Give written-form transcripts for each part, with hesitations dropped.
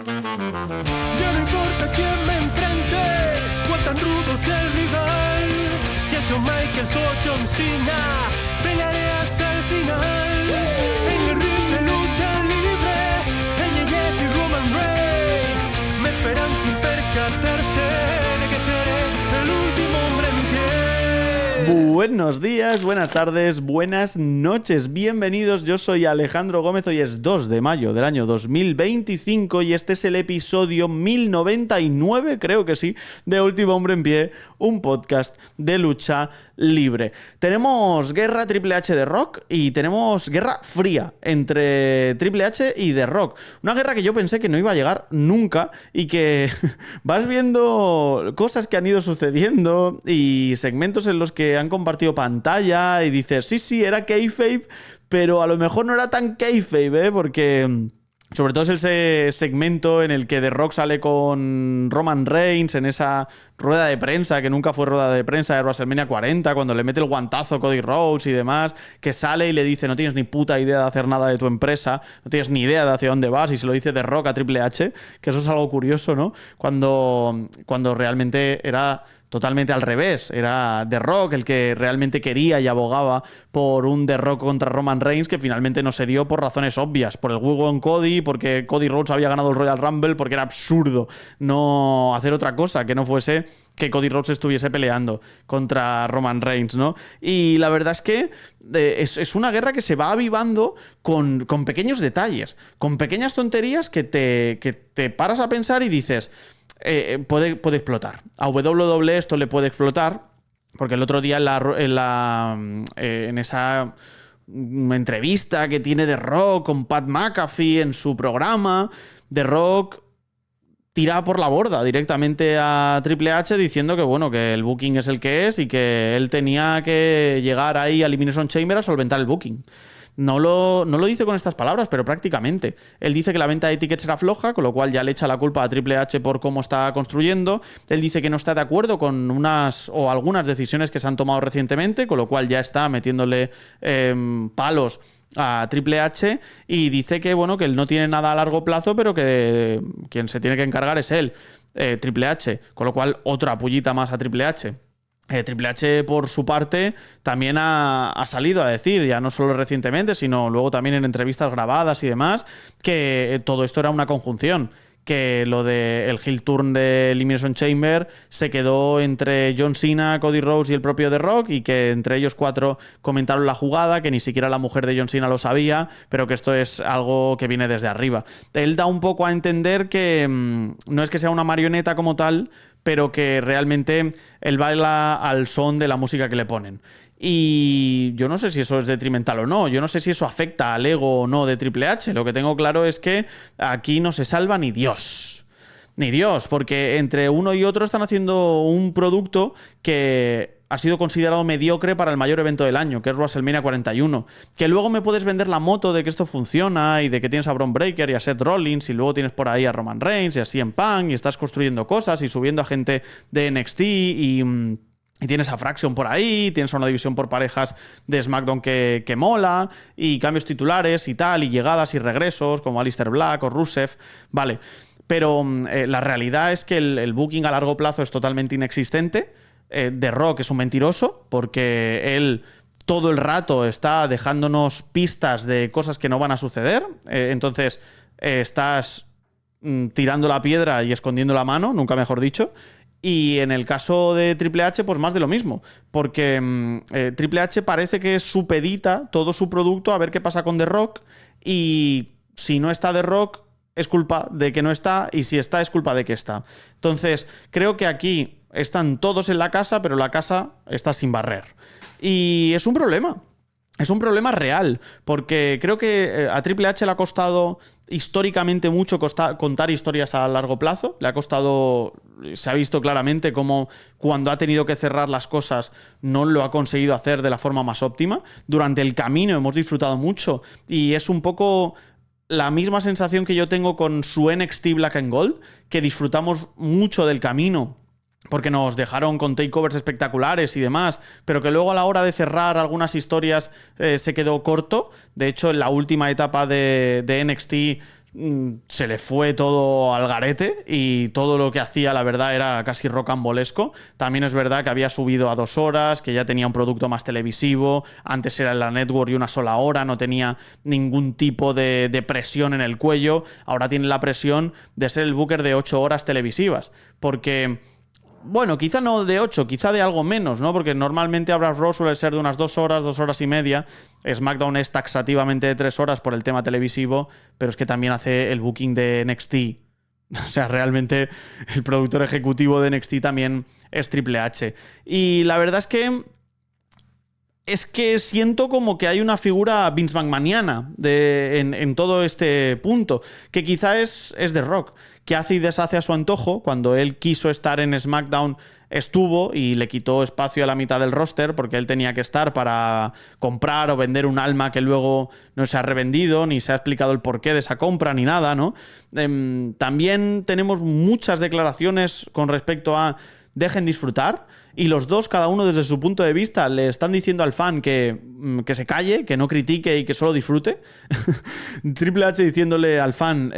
Ya no importa quién me enfrente, cuán tan rudo sea el rival. Si ha hecho Michaels o John Cena, pelearé hasta el final. En el ring de lucha libre, NJF y Roman Reigns me esperan sin percatarse de que seré el último hombre en pie. Buenos días, buenas tardes, buenas noches, bienvenidos, yo soy Alejandro Gómez, hoy es 2 de mayo del año 2025 y este es el episodio 1099, creo que sí, de Último Hombre en Pie, un podcast de lucha libre. Tenemos guerra Triple H de Rock y tenemos guerra fría entre Triple H y The Rock. Una guerra que yo pensé que no iba a llegar nunca y que vas viendo cosas que han ido sucediendo y segmentos en los que han compartido pantalla y dices, sí, era kayfabe, pero a lo mejor no era tan kayfabe, porque sobre todo es ese segmento en el que The Rock sale con Roman Reigns en esa rueda de prensa, que nunca fue rueda de prensa de WrestleMania 40, cuando le mete el guantazo Cody Rhodes y demás, que sale y le dice, no tienes ni puta idea de hacer nada de tu empresa, no tienes ni idea de hacia dónde vas, y se lo dice The Rock a Triple H, que eso es algo curioso, ¿no? Cuando realmente era totalmente al revés, era The Rock el que realmente quería y abogaba por un The Rock contra Roman Reigns que finalmente no se dio por razones obvias, por el juego en Cody, porque Cody Rhodes había ganado el Royal Rumble, porque era absurdo no hacer otra cosa que no fuese que Cody Rhodes estuviese peleando contra Roman Reigns, ¿no? Y la verdad es que es una guerra que se va avivando con pequeños detalles, con pequeñas tonterías que te paras a pensar y dices, puede explotar. A WWE esto le puede explotar, porque el otro día en esa entrevista que tiene The Rock con Pat McAfee en su programa, The Rock tira por la borda directamente a Triple H diciendo que bueno, que el booking es el que es y que él tenía que llegar ahí a Elimination Chamber a solventar el booking. No lo dice con estas palabras, pero prácticamente. Él dice que la venta de tickets era floja, con lo cual ya le echa la culpa a Triple H por cómo está construyendo. Él dice que no está de acuerdo con unas o algunas decisiones que se han tomado recientemente, con lo cual ya está metiéndole palos a Triple H, y dice que bueno, que él no tiene nada a largo plazo, pero que quien se tiene que encargar es él, Triple H, con lo cual otra pullita más a Triple H. Triple H, por su parte, también ha salido a decir, ya no solo recientemente, sino luego también en entrevistas grabadas y demás, que todo esto era una conjunción, que lo del heel turn de Elimination Chamber se quedó entre John Cena, Cody Rhodes y el propio The Rock, y que entre ellos cuatro comentaron la jugada, que ni siquiera la mujer de John Cena lo sabía, pero que esto es algo que viene desde arriba. Él da un poco a entender que no es que sea una marioneta como tal, pero que realmente él baila al son de la música que le ponen. Y yo no sé si eso es detrimental o no, yo no sé si eso afecta al ego o no de Triple H. Lo que tengo claro es que aquí no se salva ni Dios. Ni Dios, porque entre uno y otro están haciendo un producto que ha sido considerado mediocre para el mayor evento del año, que es WrestleMania 41. Que luego me puedes vender la moto de que esto funciona y de que tienes a Bron Breakker y a Seth Rollins y luego tienes por ahí a Roman Reigns y a CM Punk y estás construyendo cosas y subiendo a gente de NXT y tienes a Fraction por ahí, tienes a una división por parejas de SmackDown que mola, y cambios titulares y tal, y llegadas y regresos como Aleister Black o Rusev, vale. Pero la realidad es que el booking a largo plazo es totalmente inexistente. The Rock es un mentiroso porque él todo el rato está dejándonos pistas de cosas que no van a suceder. Entonces estás tirando la piedra y escondiendo la mano, nunca mejor dicho. Y en el caso de Triple H, pues más de lo mismo, porque Triple H parece que supedita todo su producto a ver qué pasa con The Rock, y si no está The Rock es culpa de que no está, y si está es culpa de que está. Entonces creo que aquí están todos en la casa, pero la casa está sin barrer. Y es un problema. Es un problema real, porque creo que a Triple H le ha costado históricamente mucho contar historias a largo plazo. Le ha costado, se ha visto claramente cómo cuando ha tenido que cerrar las cosas no lo ha conseguido hacer de la forma más óptima. Durante el camino hemos disfrutado mucho, y es un poco la misma sensación que yo tengo con su NXT Black and Gold, que disfrutamos mucho del camino porque nos dejaron con takeovers espectaculares y demás, pero que luego a la hora de cerrar algunas historias se quedó corto. De hecho, en la última etapa de NXT se le fue todo al garete y todo lo que hacía, la verdad, era casi rocambolesco. También es verdad que había subido a 2 horas, que ya tenía un producto más televisivo, antes era en la network y una sola hora, no tenía ningún tipo de presión en el cuello, ahora tiene la presión de ser el booker de 8 horas televisivas, porque... Bueno, quizá no de 8, quizá de algo menos, ¿no? Porque normalmente Abrams Raw suele ser de unas 2 horas, 2 horas y media. SmackDown es taxativamente de 3 horas por el tema televisivo, pero es que también hace el booking de NXT. O sea, realmente el productor ejecutivo de NXT también es Triple H. Y la verdad es que siento como que hay una figura Vince McMahoniana en todo este punto, que quizá es The Rock, que hace y deshace a su antojo. Cuando él quiso estar en SmackDown estuvo y le quitó espacio a la mitad del roster porque él tenía que estar para comprar o vender un alma que luego no se ha revendido, ni se ha explicado el porqué de esa compra ni nada, ¿no? También tenemos muchas declaraciones con respecto a dejen disfrutar, y los dos, cada uno desde su punto de vista, le están diciendo al fan que se calle, que no critique y que solo disfrute. Triple H diciéndole al fan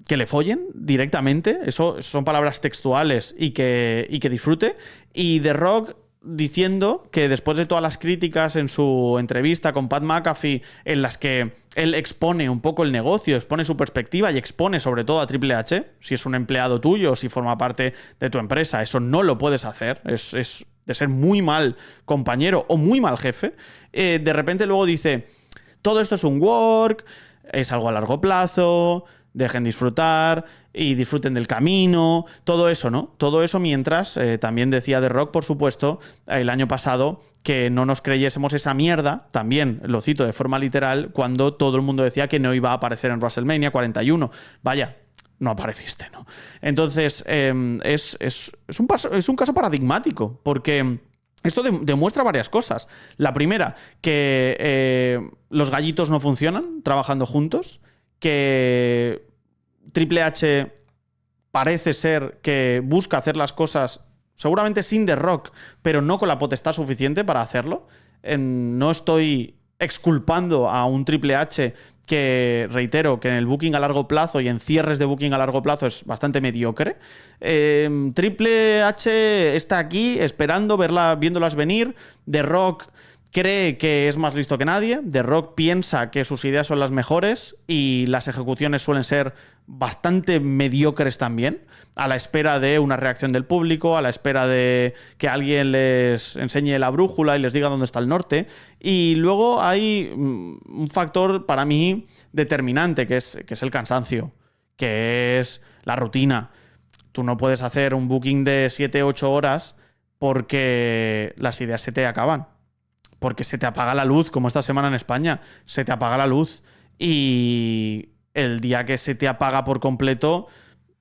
que le follen directamente, eso son palabras textuales, y que disfrute. Y The Rock diciendo que después de todas las críticas en su entrevista con Pat McAfee, en las que él expone un poco el negocio, expone su perspectiva y expone sobre todo a Triple H, si es un empleado tuyo o si forma parte de tu empresa, eso no lo puedes hacer, es de ser muy mal compañero o muy mal jefe. De repente luego dice, todo esto es un work, es algo a largo plazo, dejen disfrutar y disfruten del camino, todo eso, ¿no? Todo eso mientras también decía The Rock, por supuesto, el año pasado, que no nos creyésemos esa mierda, también lo cito de forma literal, cuando todo el mundo decía que no iba a aparecer en WrestleMania 41. Vaya, no apareciste, ¿no? Entonces, es un caso paradigmático, porque esto demuestra varias cosas. La primera, que los gallitos no funcionan trabajando juntos, que Triple H parece ser que busca hacer las cosas seguramente sin The Rock, pero no con la potestad suficiente para hacerlo. No estoy exculpando a un Triple H que, reitero, que en el booking a largo plazo y en cierres de booking a largo plazo es bastante mediocre. Triple H está aquí esperando, viéndolas venir. The Rock cree que es más listo que nadie. The Rock piensa que sus ideas son las mejores y las ejecuciones suelen ser bastante mediocres también, a la espera de una reacción del público, a la espera de que alguien les enseñe la brújula y les diga dónde está el norte. Y luego hay un factor para mí determinante, que es el cansancio, que es la rutina. Tú no puedes hacer un booking de 7-8 horas porque las ideas se te acaban. Porque se te apaga la luz, como esta semana en España. Se te apaga la luz y el día que se te apaga por completo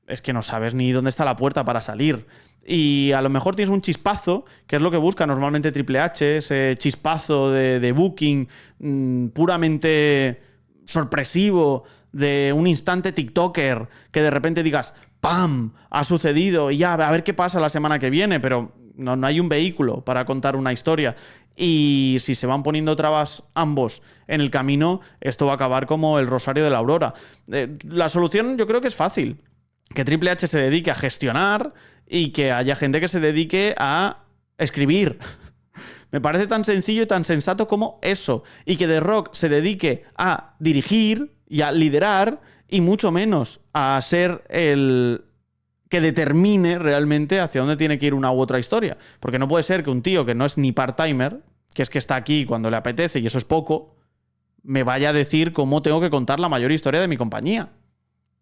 es que no sabes ni dónde está la puerta para salir. Y a lo mejor tienes un chispazo, que es lo que busca normalmente Triple H, ese chispazo de booking puramente sorpresivo, de un instante TikToker, que de repente digas, ¡pam!, ha sucedido y ya, a ver qué pasa la semana que viene, pero no hay un vehículo para contar una historia. Y si se van poniendo trabas ambos en el camino, esto va a acabar como el Rosario de la Aurora. La solución yo creo que es fácil. Que Triple H se dedique a gestionar y que haya gente que se dedique a escribir. Me parece tan sencillo y tan sensato como eso. Y que The Rock se dedique a dirigir y a liderar y mucho menos a ser el que determine realmente hacia dónde tiene que ir una u otra historia. Porque no puede ser que un tío que no es ni part-timer, que es que está aquí cuando le apetece y eso es poco, me vaya a decir cómo tengo que contar la mayor historia de mi compañía.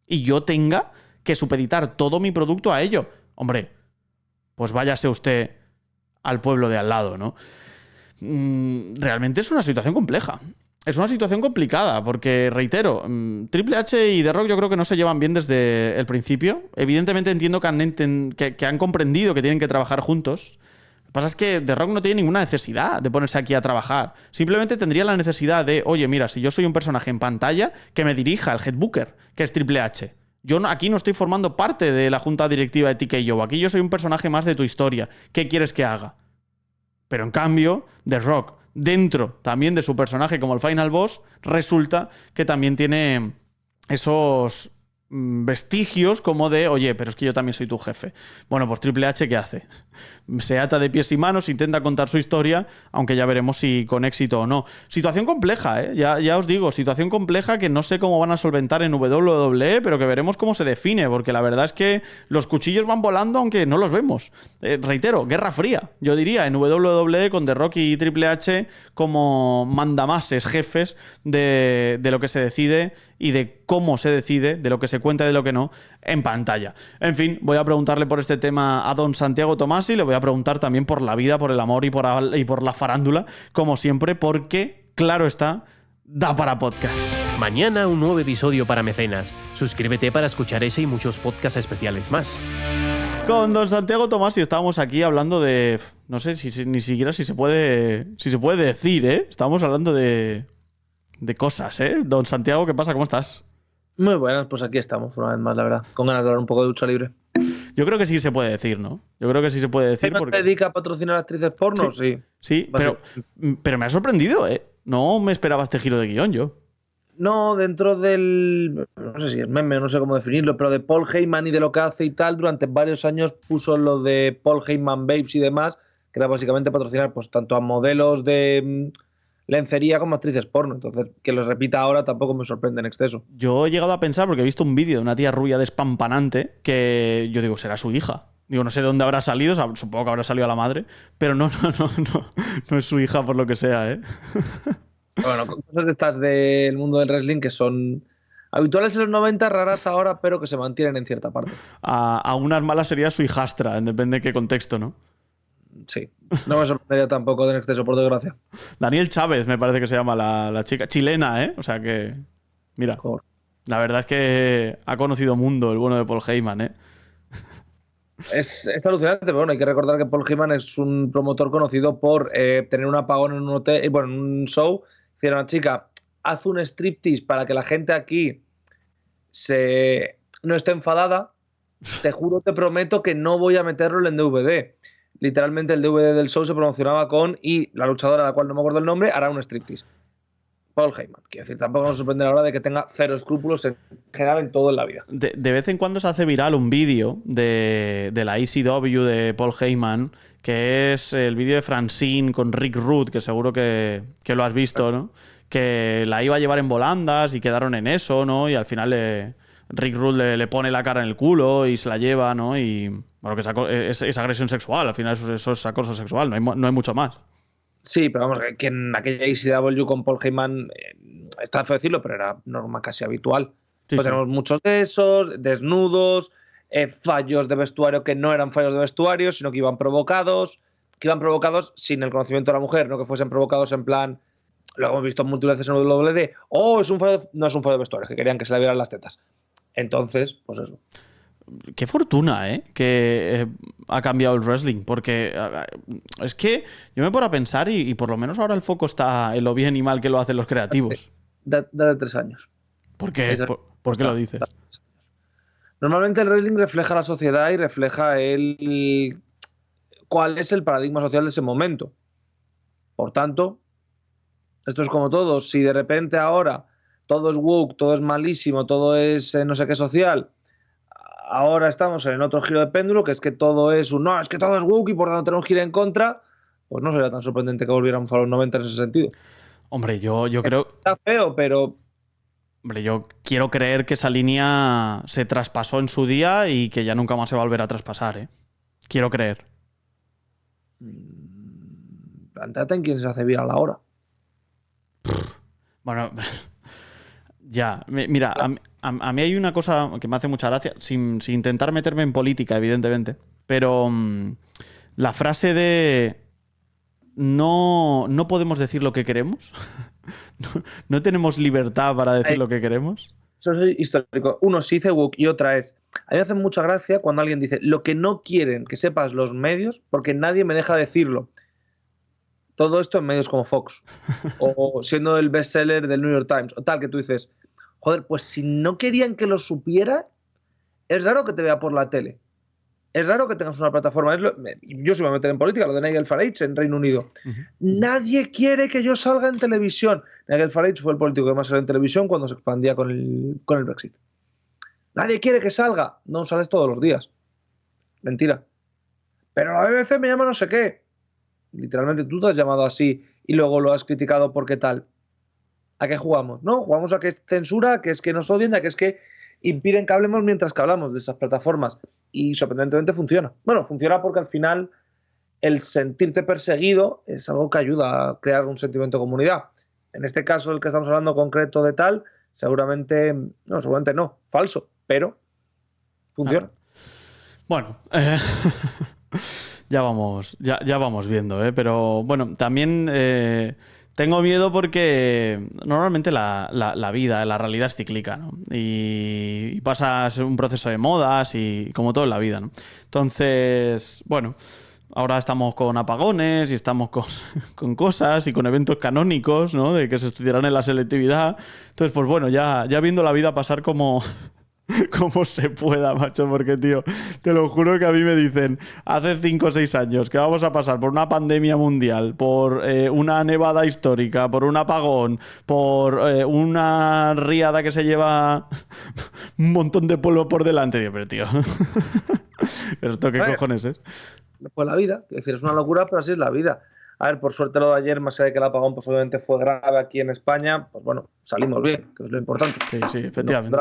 Y yo tenga que supeditar todo mi producto a ello. Hombre, pues váyase usted al pueblo de al lado, ¿no? Realmente es una situación compleja. Es una situación complicada porque, reitero, Triple H y The Rock yo creo que no se llevan bien desde el principio. Evidentemente entiendo que han comprendido que tienen que trabajar juntos. Lo que pasa es que The Rock no tiene ninguna necesidad de ponerse aquí a trabajar. Simplemente tendría la necesidad de, oye, mira, si yo soy un personaje en pantalla, que me dirija el head booker, que es Triple H. Yo aquí no estoy formando parte de la junta directiva de TKO. Aquí yo soy un personaje más de tu historia. ¿Qué quieres que haga? Pero en cambio, The Rock, dentro también de su personaje como el Final Boss, resulta que también tiene esos vestigios como de, oye, pero es que yo también soy tu jefe. Bueno, pues Triple H, ¿qué hace? Se ata de pies y manos, intenta contar su historia, aunque ya veremos si con éxito o no. Situación compleja, ¿eh? Ya os digo, situación compleja que no sé cómo van a solventar en WWE, pero que veremos cómo se define, porque la verdad es que los cuchillos van volando aunque no los vemos. Reitero, Guerra Fría, yo diría, en WWE con The Rock y Triple H como mandamases, jefes de lo que se decide y de cómo se decide, de lo que se cuenta y de lo que no, en pantalla. En fin, voy a preguntarle por este tema a don Santiago Tomasi, le voy a preguntar también por la vida, por el amor y por la farándula, como siempre, porque, claro está, da para podcast. Mañana un nuevo episodio para mecenas. Suscríbete para escuchar ese y muchos podcasts especiales más. Con don Santiago Tomasi estábamos aquí hablando de... No sé ni siquiera si se puede decir, ¿eh? Estábamos hablando de cosas, ¿eh? Don Santiago, ¿qué pasa? ¿Cómo estás? Muy buenas, pues aquí estamos una vez más, la verdad. Con ganas de hablar un poco de lucha libre. Yo creo que sí se puede decir, ¿no? Yo creo que sí se puede decir. ¿Quién se dedica a patrocinar actrices porno? Sí. Sí, pero me ha sorprendido, ¿eh? No me esperaba este giro de guión, yo. No, dentro del... No sé si es meme, no sé cómo definirlo, pero de Paul Heyman y de lo que hace y tal, durante varios años puso lo de Paul Heyman Babes y demás, que era básicamente patrocinar pues tanto a modelos de lencería como actrices porno. Entonces, que lo repita ahora tampoco me sorprende en exceso. Yo he llegado a pensar, porque he visto un vídeo de una tía rubia despampanante, que yo digo, será su hija. Digo, no sé de dónde habrá salido, supongo que habrá salido a la madre, pero no es su hija por lo que sea, ¿eh? Bueno, cosas de estas del mundo del wrestling que son habituales en los 90, raras ahora, pero que se mantienen en cierta parte. A unas malas sería su hijastra, depende de qué contexto, ¿no? Sí, no me sorprendería tampoco en exceso, por desgracia. Daniel Chávez me parece que se llama la chica, chilena, ¿eh? O sea que, mira, la verdad es que ha conocido mundo el bueno de Paul Heyman, ¿eh? Es alucinante, pero bueno, hay que recordar que Paul Heyman es un promotor conocido por tener un apagón en un hotel, bueno, en un show. Decir a una chica, haz un striptease para que la gente aquí no esté enfadada. Te juro, te prometo que no voy a meterlo en DVD. Literalmente el DVD del show se promocionaba con y la luchadora, a la cual no me acuerdo el nombre, hará un striptease. Paul Heyman. Quiero decir, tampoco nos sorprende ahora de que tenga cero escrúpulos en general en todo en la vida. De vez en cuando se hace viral un vídeo de la ECW de Paul Heyman, que es el vídeo de Francine con Rick Rude, que seguro que lo has visto, ¿no? Que la iba a llevar en volandas y quedaron en eso, ¿no? Y al final Rick Rude le pone la cara en el culo y se la lleva, ¿no? Y bueno, que es agresión sexual, al final eso es acoso sexual, no hay mucho más. Sí, pero vamos, que en aquella ECW con Paul Heyman, está feo decirlo, pero era norma casi habitual. Sí, sí. Tenemos muchos de esos, desnudos, fallos de vestuario que no eran fallos de vestuario, sino que iban provocados sin el conocimiento de la mujer, no que fuesen provocados en plan, lo hemos visto múltiples veces en el WD, no es un fallo de vestuario, que querían que se le vieran las tetas. Entonces, pues eso. Qué fortuna, ¿eh? Que ha cambiado el wrestling. Porque es que yo me pongo a pensar y por lo menos ahora el foco está en lo bien y mal que lo hacen los creativos. De 3 años. ¿Por qué? ¿Por qué lo dices? Normalmente el wrestling refleja la sociedad y refleja cuál es el paradigma social de ese momento. Por tanto, esto es como todo. Si de repente ahora todo es woke, todo es malísimo, todo es no sé qué social... Ahora estamos en otro giro de péndulo, que es que todo es es que todo es woke y por tanto tenemos que ir en contra, pues no sería tan sorprendente que volviéramos a los 90 en ese sentido. Hombre, yo creo... Está feo, pero... Hombre, yo quiero creer que esa línea se traspasó en su día y que ya nunca más se va a volver a traspasar, ¿eh? Quiero creer. Plantéate en quién se hace viral ahora. Bueno... Ya, mira, a mí hay una cosa que me hace mucha gracia, sin intentar meterme en política, evidentemente, pero la frase de no podemos decir lo que queremos, no tenemos libertad para decir lo que queremos. Eso es histórico. Uno se dice woke y otra es... A mí me hace mucha gracia cuando alguien dice lo que no quieren que sepas los medios porque nadie me deja decirlo. Todo esto en medios como Fox o siendo el bestseller del New York Times o tal, que tú dices, joder, pues si no querían que lo supiera, es raro que te vea por la tele. Es raro que tengas una plataforma. Yo se me voy a meter en política, lo de Nigel Farage en Reino Unido. Nadie quiere que yo salga en televisión. Nigel Farage fue el político que más salió en televisión cuando se expandía con el Brexit. Nadie quiere que salga. No sales todos los días. Mentira. Pero la BBC me llama no sé qué. Literalmente tú te has llamado así y luego lo has criticado porque tal. ¿A qué jugamos? No, jugamos a que es censura, que es que nos odian, a que es que impiden que hablemos mientras que hablamos de esas plataformas. Y sorprendentemente funciona. Bueno, funciona porque al final el sentirte perseguido es algo que ayuda a crear un sentimiento de comunidad. En este caso, el que estamos hablando concreto de tal, seguramente no, falso, pero funciona. Bueno, ya vamos viendo, ¿eh? Pero bueno, también tengo miedo porque normalmente la vida, la realidad es cíclica, ¿no? Y pasa a ser un proceso de modas y como todo en la vida, ¿no? Entonces, bueno, ahora estamos con apagones y estamos con cosas y con eventos canónicos, ¿no? De que se estudiarán en la selectividad. Entonces, pues bueno, ya viendo la vida pasar como se pueda, macho, porque, tío, te lo juro que a mí me dicen hace 5 o 6 años que vamos a pasar por una pandemia mundial, por una nevada histórica, por un apagón, por una riada que se lleva un montón de pueblo por delante. Digo, pero, tío, ¿pero esto qué cojones es? Pues la vida, es decir, es una locura, pero así es la vida. A ver, por suerte lo de ayer, más allá de que el apagón pues obviamente fue grave aquí en España, pues bueno, salimos bien, que es lo importante. Sí, efectivamente.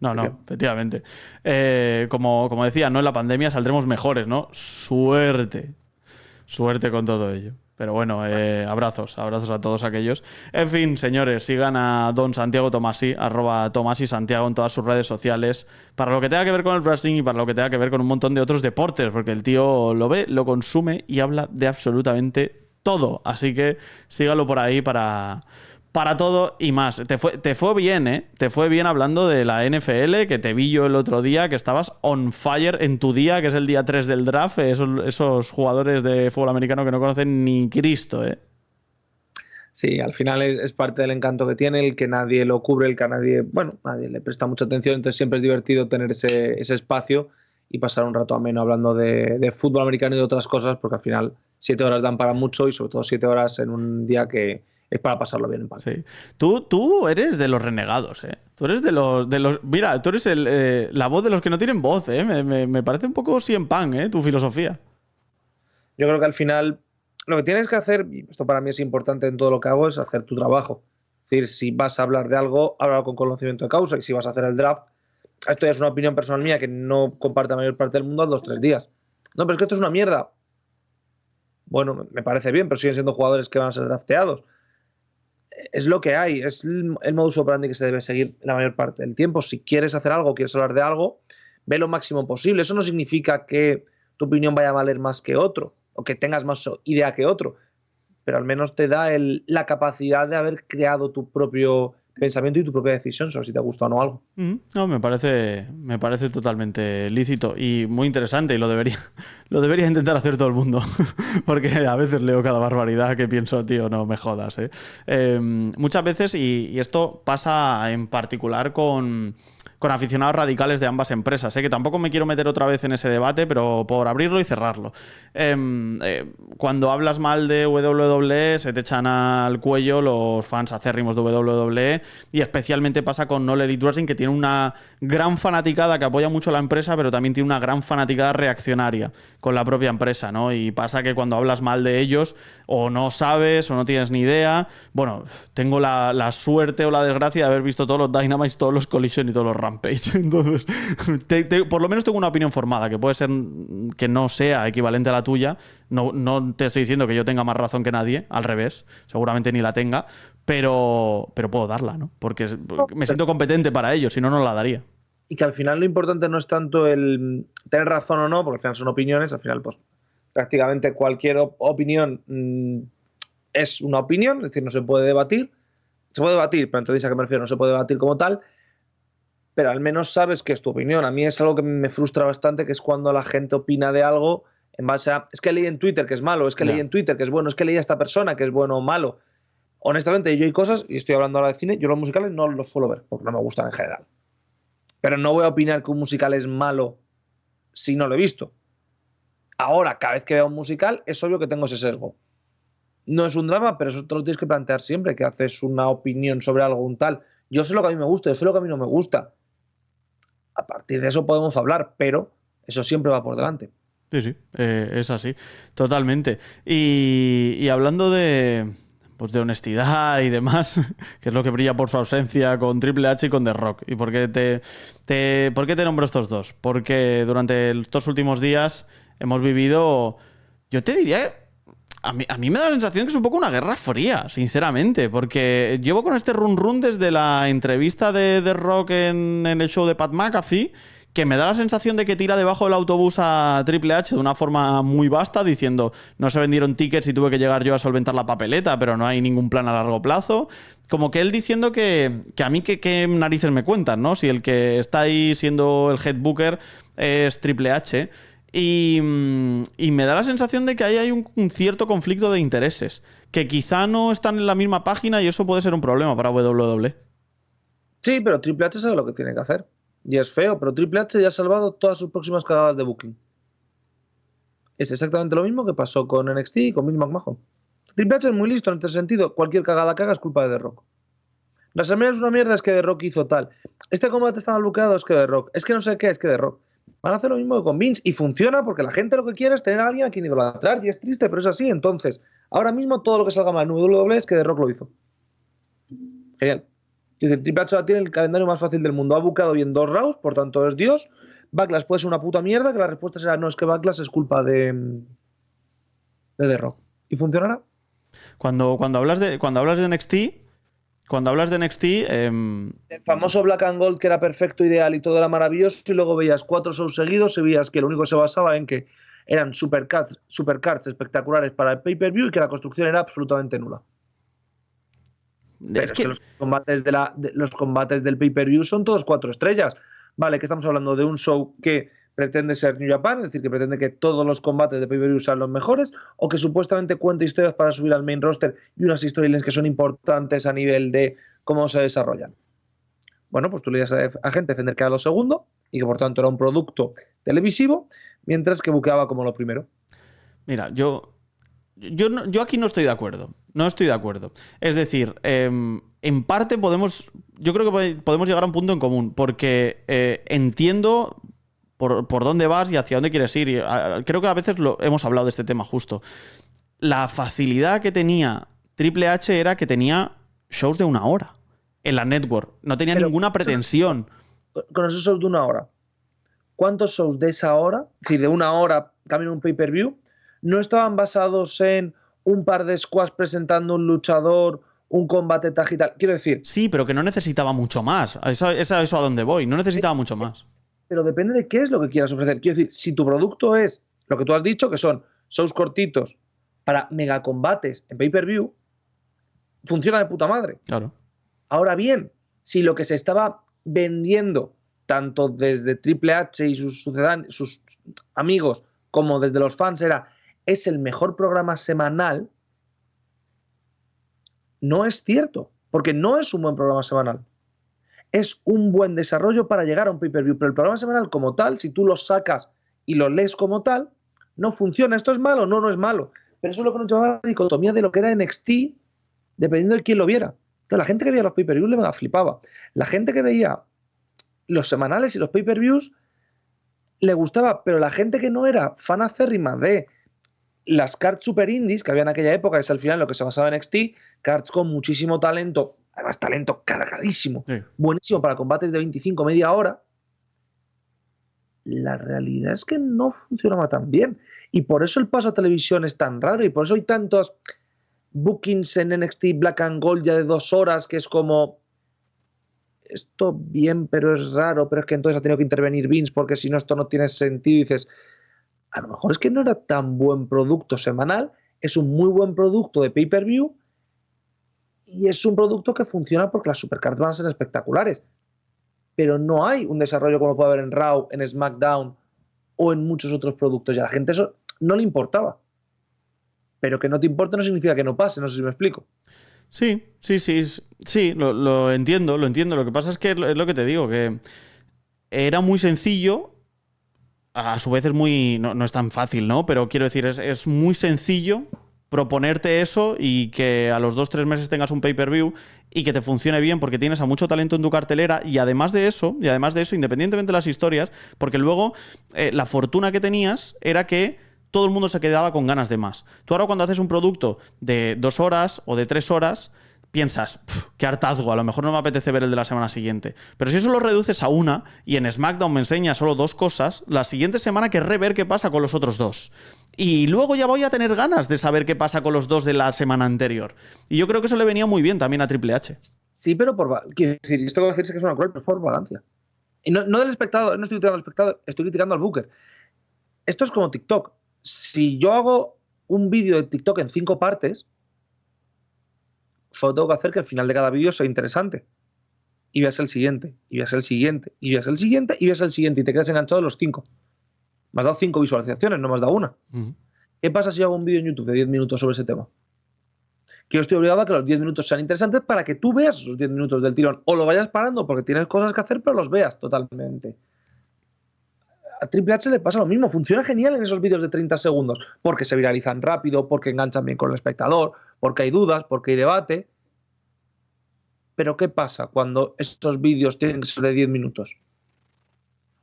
No, efectivamente. Como decía, no en la pandemia saldremos mejores, ¿no? Suerte con todo ello. Pero bueno, abrazos a todos aquellos. En fin, señores, sigan a don Santiago Tomasi, @TomasiSantiago en todas sus redes sociales, para lo que tenga que ver con el wrestling y para lo que tenga que ver con un montón de otros deportes, porque el tío lo ve, lo consume y habla de absolutamente todo. Así que sígalo por ahí para todo y más. Te fue bien, ¿eh? Te fue bien hablando de la NFL, que te vi yo el otro día, que estabas on fire en tu día, que es el día 3 del draft, esos jugadores de fútbol americano que no conocen ni Cristo, ¿eh? Sí, al final es parte del encanto que tiene, el que nadie lo cubre, el que nadie le presta mucha atención, entonces siempre es divertido tener ese espacio y pasar un rato ameno hablando de fútbol americano y de otras cosas, porque al final 7 horas dan para mucho y sobre todo 7 horas en un día que es para pasarlo bien en paz. Sí. Tú eres de los renegados, ¿eh? Tú eres de los mira, tú eres la voz de los que no tienen voz, ¿eh? Me parece un poco CM Punk, ¿eh? Tu filosofía. Yo creo que al final lo que tienes que hacer, y esto para mí es importante en todo lo que hago, es hacer tu trabajo. Es decir, si vas a hablar de algo, háblalo con conocimiento de causa, y si vas a hacer el draft, esto ya es una opinión personal mía que no comparte la mayor parte del mundo a 2 o 3 días. No, pero es que esto es una mierda. Bueno, me parece bien, pero siguen siendo jugadores que van a ser drafteados. Es lo que hay, es el modus operandi que se debe seguir la mayor parte del tiempo. Si quieres hacer algo, quieres hablar de algo, ve lo máximo posible. Eso no significa que tu opinión vaya a valer más que otro o que tengas más idea que otro, pero al menos te da la capacidad de haber creado tu propio pensamiento y tu propia decisión sobre si te gusta o no algo. No, me parece totalmente lícito y muy interesante, y lo debería intentar hacer todo el mundo porque a veces leo cada barbaridad que pienso, tío, no me jodas, ¿eh? Muchas veces, y esto pasa en particular con aficionados radicales de ambas empresas, que tampoco me quiero meter otra vez en ese debate, pero por abrirlo y cerrarlo. Cuando hablas mal de WWE, se te echan al cuello los fans acérrimos de WWE, y especialmente pasa con All Elite Wrestling, que tiene una gran fanaticada que apoya mucho a la empresa, pero también tiene una gran fanaticada reaccionaria con la propia empresa, ¿no? Y pasa que cuando hablas mal de ellos, o no sabes, o no tienes ni idea. Bueno, tengo la suerte o la desgracia de haber visto todos los Dynamites, todos los Collision y todos los Rampage. Entonces, por lo menos tengo una opinión formada, que puede ser que no sea equivalente a la tuya. No te estoy diciendo que yo tenga más razón que nadie, al revés, seguramente ni la tenga, pero puedo darla, ¿no? Porque me siento competente para ello, si no, no la daría. Y que al final lo importante no es tanto el tener razón o no, porque al final son opiniones, al final pues prácticamente cualquier opinión es una opinión, es decir, no se puede debatir. Se puede debatir, pero entonces a qué me refiero, no se puede debatir como tal, pero al menos sabes que es tu opinión. A mí es algo que me frustra bastante, que es cuando la gente opina de algo en base a, es que leí en Twitter que es malo, es que leí en Twitter que es bueno, es que leí a esta persona que es bueno o malo. Honestamente, yo hay cosas, y estoy hablando ahora de cine, yo los musicales no los suelo ver, porque no me gustan en general. Pero no voy a opinar que un musical es malo si no lo he visto. Ahora, cada vez que veo un musical, es obvio que tengo ese sesgo. No es un drama, pero eso te lo tienes que plantear siempre, que haces una opinión sobre algo, un tal. Yo sé lo que a mí me gusta, yo sé lo que a mí no me gusta. A partir de eso podemos hablar, pero eso siempre va por delante. Sí, es así, totalmente. Y hablando pues de honestidad y demás, que es lo que brilla por su ausencia con Triple H y con The Rock. ¿Y por qué te nombro estos dos? Porque durante estos últimos días hemos vivido, yo te diría, a mí me da la sensación que es un poco una guerra fría, sinceramente, porque llevo con este run desde la entrevista de The Rock en el show de Pat McAfee, que me da la sensación de que tira debajo del autobús a Triple H de una forma muy vasta, diciendo no se vendieron tickets y tuve que llegar yo a solventar la papeleta, pero no hay ningún plan a largo plazo. Como que él diciendo que a mí qué narices me cuentan, ¿no? Si el que está ahí siendo el head booker es Triple H. Y me da la sensación de que ahí hay un cierto conflicto de intereses, que quizá no están en la misma página y eso puede ser un problema para WWE. Sí, pero Triple H sabe lo que tiene que hacer. Y es feo, pero Triple H ya ha salvado todas sus próximas cagadas de booking. Es exactamente lo mismo que pasó con NXT y con Vince McMahon. Triple H es muy listo en este sentido. Cualquier cagada que haga es culpa de The Rock. WrestleMania es una mierda, es que The Rock hizo tal. Este combate está mal buqueado, es que The Rock. Es que no sé qué, es que The Rock. Van a hacer lo mismo que con Vince y funciona porque la gente lo que quiere es tener a alguien a quien idolatrar y es triste, pero es así. Entonces, ahora mismo todo lo que salga mal en WWE es que The Rock lo hizo. Genial. Dice, Triple H tiene el calendario más fácil del mundo. Ha bucado bien 2 Raws, por tanto es Dios. Backlash puede ser una puta mierda, que la respuesta será no, es que Backlash es culpa de The Rock. ¿Y funcionará? Cuando hablas de NXT, el famoso Black and Gold, que era perfecto, ideal y todo era maravilloso, y luego veías 4 shows seguidos y veías que lo único que se basaba en que eran supercards espectaculares para el pay-per-view y que la construcción era absolutamente nula. Pero es que los combates del pay-per-view son todos 4 estrellas. Vale, que estamos hablando de un show que pretende ser New Japan, es decir, que pretende que todos los combates de pay-per-view sean los mejores, o que supuestamente cuenta historias para subir al main roster y unas storylines que son importantes a nivel de cómo se desarrollan. Bueno, pues tú le ibas a gente defender que era lo segundo y que por tanto era un producto televisivo, mientras que buqueaba como lo primero. Mira, yo aquí no estoy de acuerdo. No estoy de acuerdo. Es decir, en parte yo creo que podemos llegar a un punto en común, porque entiendo por dónde vas y hacia dónde quieres ir. Y creo que a veces hemos hablado de este tema justo. La facilidad que tenía Triple H era que tenía shows de 1 hora en la network. No tenía ninguna pretensión. Con esos shows de 1 hora, ¿cuántos shows de esa hora, es decir, de 1 hora, camino un pay-per-view, no estaban basados en un par de squads presentando un luchador, un combate tag y tal? Quiero decir... Sí, pero que no necesitaba mucho más. Es a eso a donde voy. No necesitaba mucho más. Pero depende de qué es lo que quieras ofrecer. Quiero decir, si tu producto es lo que tú has dicho, que son shows cortitos para megacombates en pay-per-view, funciona de puta madre. Claro. Ahora bien, si lo que se estaba vendiendo, tanto desde Triple H y sus amigos, como desde los fans, es el mejor programa semanal, no es cierto, porque no es un buen programa semanal. Es un buen desarrollo para llegar a un pay-per-view, pero el programa semanal como tal, si tú lo sacas y lo lees como tal, no funciona. ¿Esto es malo? No, no es malo. Pero eso es lo que nos llevaba a la dicotomía de lo que era NXT, dependiendo de quién lo viera. Pero la gente que veía los pay-per-views le mega flipaba. La gente que veía los semanales y los pay-per-views le gustaba, pero la gente que no era fan acérrima de las cards super indies que había en aquella época, que es al final lo que se basaba en NXT, cards con muchísimo talento, además talento cargadísimo, sí, buenísimo para combates de 25, media hora, la realidad es que no funcionaba tan bien. Y por eso el paso a televisión es tan raro y por eso hay tantos bookings en NXT Black and Gold ya de 2 horas que es como... esto bien, pero es raro, pero es que entonces ha tenido que intervenir Vince porque si no esto no tiene sentido. Y dices, a lo mejor es que no era tan buen producto semanal, es un muy buen producto de pay-per-view y es un producto que funciona porque las supercards van a ser espectaculares, pero no hay un desarrollo como puede haber en Raw, en SmackDown o en muchos otros productos y a la gente eso no le importaba. Pero que no te importe no significa que no pase, no sé si me explico. Sí, lo entiendo. Lo que pasa es que es lo que te digo, que era muy sencillo a su vez es muy... No es tan fácil, ¿no? Pero quiero decir, es muy sencillo proponerte eso y que a los 2-3 meses tengas un pay-per-view y que te funcione bien porque tienes a mucho talento en tu cartelera y además de eso, independientemente de las historias, porque luego la fortuna que tenías era que todo el mundo se quedaba con ganas de más. Tú ahora cuando haces un producto de 2 horas o de 3 horas, piensas, qué hartazgo, a lo mejor no me apetece ver el de la semana siguiente. Pero si eso lo reduces a una y en SmackDown me enseñas solo 2 cosas, la siguiente semana querré ver qué pasa con los otros 2. Y luego ya voy a tener ganas de saber qué pasa con los 2 de la semana anterior. Y yo creo que eso le venía muy bien también a Triple H. Sí, pero quiero decir, esto que decirse que es una cruel, pero por vagancia. Y no del espectador, no estoy criticando al espectador, estoy criticando al booker. Esto es como TikTok. Si yo hago un vídeo de TikTok en 5 partes, solo tengo que hacer que el final de cada vídeo sea interesante. Y veas el siguiente, y veas el siguiente, y veas el siguiente, y veas el siguiente, y te quedas enganchado en los 5. Me has dado 5 visualizaciones, no me has dado una. ¿Qué pasa si yo hago un vídeo en YouTube de 10 minutos sobre ese tema? Que yo estoy obligado a que los 10 minutos sean interesantes para que tú veas esos 10 minutos del tirón. O lo vayas parando porque tienes cosas que hacer, pero los veas totalmente. A Triple H le pasa lo mismo. Funciona genial en esos vídeos de 30 segundos. Porque se viralizan rápido, porque enganchan bien con el espectador, porque hay dudas, porque hay debate. Pero ¿qué pasa cuando esos vídeos tienen que ser de 10 minutos?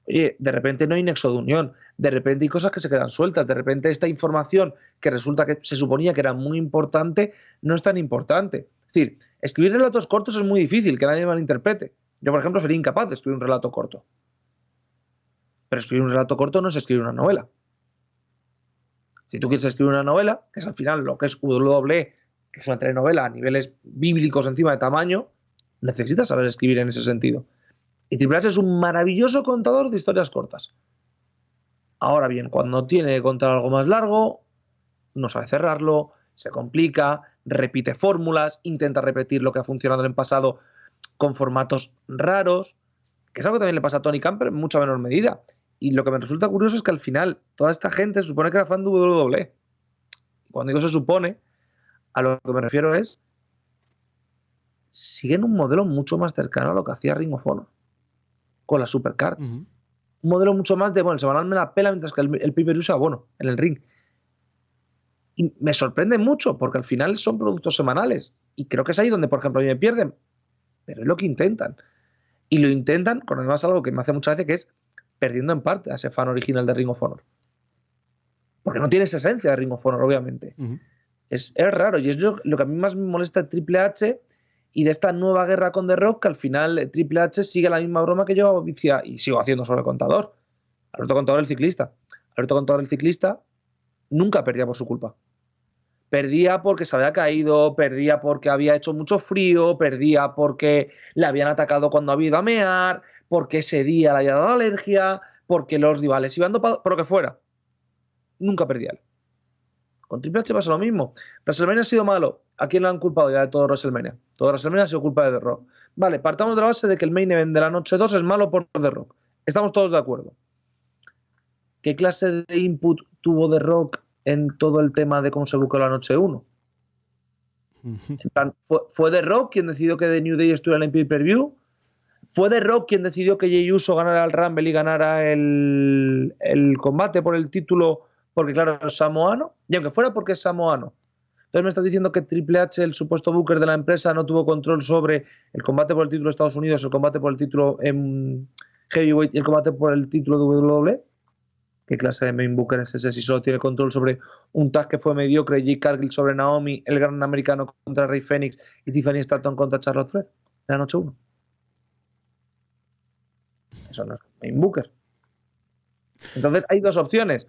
Oye, de repente no hay nexo de unión, de repente hay cosas que se quedan sueltas, de repente esta información que resulta que se suponía que era muy importante, no es tan importante. Es decir, escribir relatos cortos es muy difícil, que nadie malinterprete. Yo, por ejemplo, sería incapaz de escribir un relato corto. Pero escribir un relato corto no es escribir una novela. Si tú quieres escribir una novela, que es al final lo que es WWE, que es una telenovela a niveles bíblicos encima de tamaño, necesitas saber escribir en ese sentido. Y Triple H es un maravilloso contador de historias cortas. Ahora bien, cuando tiene que contar algo más largo, no sabe cerrarlo, se complica, repite fórmulas, intenta repetir lo que ha funcionado en el pasado con formatos raros, que es algo que también le pasa a Tony Khan, pero en mucha menor medida. Y lo que me resulta curioso es que al final toda esta gente se supone que era fan de WWE. Cuando digo se supone, a lo que me refiero es siguen un modelo mucho más cercano a lo que hacía Ring of Honor con las Supercards. Un modelo mucho más de, bueno, el semanal me la pela mientras que el pay-per-view sea bueno en el ring. Y me sorprende mucho porque al final son productos semanales. Y creo que es ahí donde, por ejemplo, a mí me pierden. Pero es lo que intentan. Y lo intentan con además algo que me hace mucha gracia, que es perdiendo en parte a ese fan original de Ring of Honor. Porque no tiene esa esencia de Ring of Honor, obviamente. Es raro. Y es lo que a mí más me molesta de Triple H y de esta nueva guerra con The Rock, que al final Triple H sigue la misma broma que yo y sigo haciendo sobre Contador. Alberto Contador, el ciclista. Alberto Contador, el ciclista, nunca perdía por su culpa. Perdía porque se había caído, perdía porque había hecho mucho frío, perdía porque le habían atacado cuando había ido a mear, porque ese día le había dado alergia, porque los rivales iban dopados, por lo que fuera. Nunca perdía él. Con Triple H pasa lo mismo. WrestleMania ha sido malo. ¿A quién lo han culpado ya de todo WrestleMania? Todo WrestleMania ha sido culpa de The Rock. Vale, partamos de la base de que el main event de la noche 2 es malo por The Rock. Estamos todos de acuerdo. ¿Qué clase de input tuvo The Rock en todo el tema de cómo se buqueó la noche 1? En plan, ¿fue The Rock quien decidió que The New Day estuviera en el pay-per-view? ¿Fue The Rock quien decidió que Jey Uso ganara el Rumble y ganara el combate por el título porque, claro, es samoano? Y aunque fuera porque es samoano, entonces me estás diciendo que Triple H, el supuesto booker de la empresa, no tuvo control sobre el combate por el título de Estados Unidos, el combate por el título en Heavyweight y el combate por el título de WWE. ¿Qué clase de main booker es ese si solo tiene control sobre un tag que fue mediocre, Jade Cargill sobre Naomi, el gran americano contra Rey Fénix y Tiffany Stratton contra Charlotte Flair de la noche 1? Eso no es main booker. Entonces hay dos opciones.